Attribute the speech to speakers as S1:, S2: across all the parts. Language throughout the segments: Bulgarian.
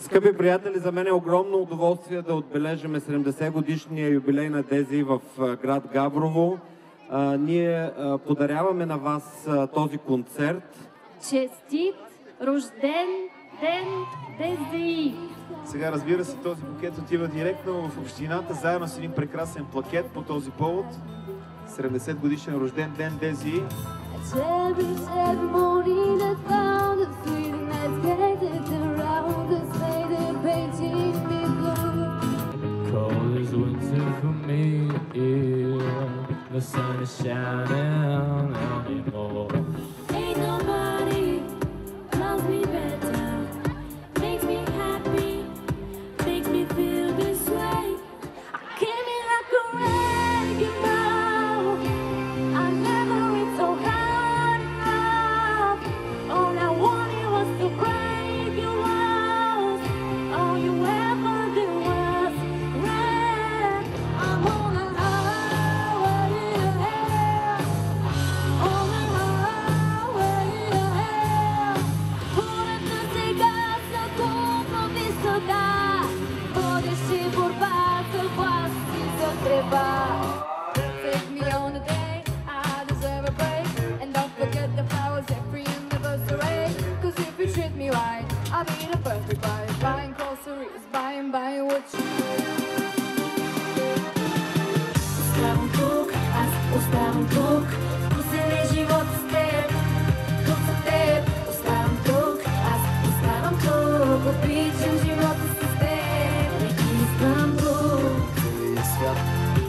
S1: Скъпи приятели, за мен е огромно удоволствие да отбележим 70-годишния юбилей на Дези в град Габрово. Ние подаряваме на вас този концерт.
S2: Честит рожден ден, Дези!
S3: Сега, разбира се, този букет отива директно в общината, заедно с един прекрасен плакет по този повод. 70 годишен рожден ден, Дези!
S4: Cold as winter for me, the sun is shining anymore.
S5: Ain't nobody loves me better, makes me happy, makes me feel this way. I came in like a wrecking ball, I never hit so hard enough. All I wanted was to break your walls, all you ever did was run. I'm on a highway to hell, on a highway to hell. Хората сега са компромиса, да, водещи борба за власт и за треба. Take me on a day, I deserve a break. And don't forget the flowers every anniversary. Cause if you treat me right, I'll be the perfect wife. Buying groceries, buying what you Оставам тук, аз оставам тук. Посели живот с теб, тук за теб. Оставам тук, аз оставам тук. Обичам живота с теб. Не искам друг,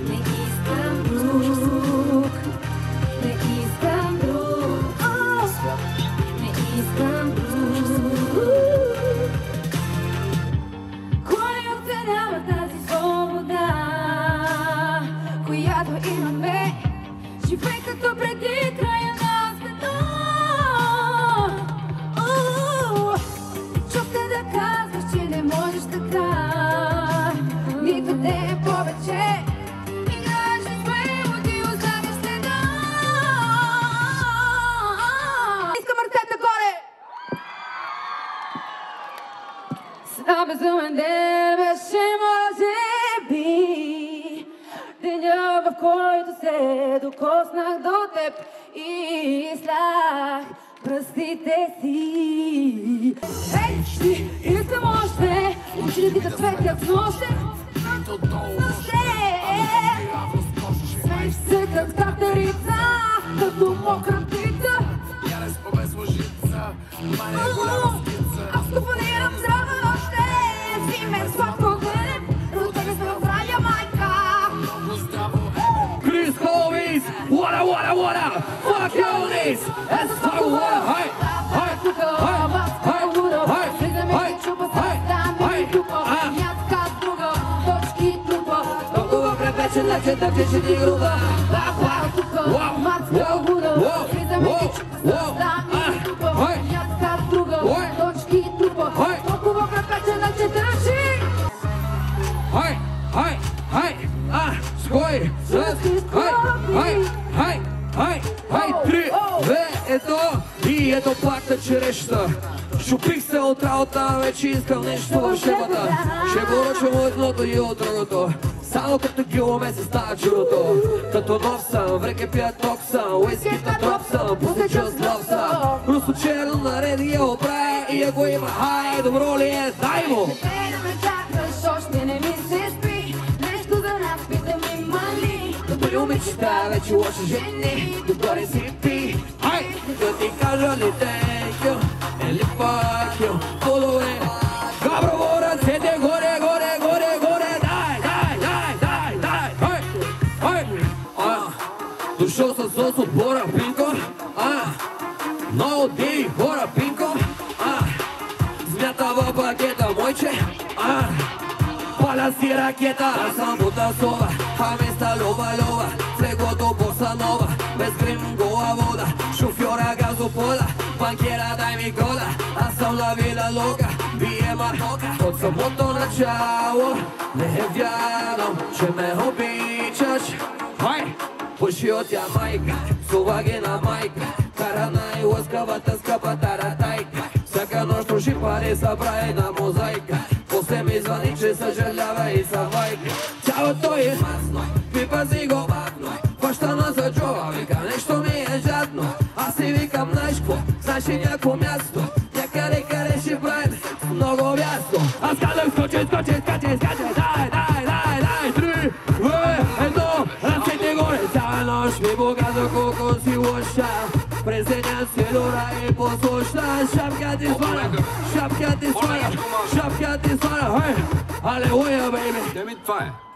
S5: не искам друг, не искам друг, не искам друг. Кой оценява тази свобода, която имаме? Живей като преди края на света. Чух те да казваш, че не можеш така. Нито те е повече. Играеш с преводи, оставяш следа. Искам ръцете горе! Сега безумен ден беше, може би, деня, в който се докоснах до теб и слях пръстите си. Ей, ти искам още, очите да цветят с нощем. Смееш се как татарица, като мокра птица. Аз компонирам здрава нощта, си мен сладко гледам, родени сме в радия майка.
S4: Chris Homies, what up, fuck your knees, let's talk what up, hey, hey, толкова препечена, че тъпчеш и ти груба.
S5: Толкова препечена, че тъпчеш.
S4: Ской, хай, 3, 2, 1 и ето плакта череща. Шупих се от работа, вече искам нещо в шепата. Ще поръчвам едното и от другото, само като гиломе се става чудото. Като нов съм, вреке пия ток съм, уискита троп съм, посеча с лъв съм. Русо черно наред ги я оправя и ако има хай, добро ли е, дай му!
S5: Не ме чакаш, още не ми се спи, нещо за нас питам има ли?
S4: Добри момичета, вече лоши жени, догоре си пи. Хай! Да ти кажа ли thank you, или fuck you, по-добре. Габрово, ръцете горе, горе, горе, горе, дай, хай! Дошъл с ос от Бора Пинко, много диви хора Пинко, смята в пакета мойче, паля си ракета. Аз съм бутасова, а места люба, флегото боса нова, без грим гола вода, шофьора газопола, банкера дай ми кола. Аз съм la vida loca, бие марнока. От самото начало не вярвам, че ме обичаш. Пуши от Ямайка, сува ги на майка, кара най-лъскавата скъпа таратайка. Всяка нощ руши пари, събра една мозайка. се ми звъни, че съжалява и са майки. Цялото е масно, пипази го бавно, хващана за джоба, вика нещо ми е жадно. Аз си викам, знаеш какво, знаеш ли няко място, някъде къде ще правим много място. Аз казах скочи, дай, 3, 2, 1, ръцете горе. Цяла нощ ми показва колко си лоша, през деня си дора и послушна. Шапка ти сваля, алелуя, бейби.
S6: Това е.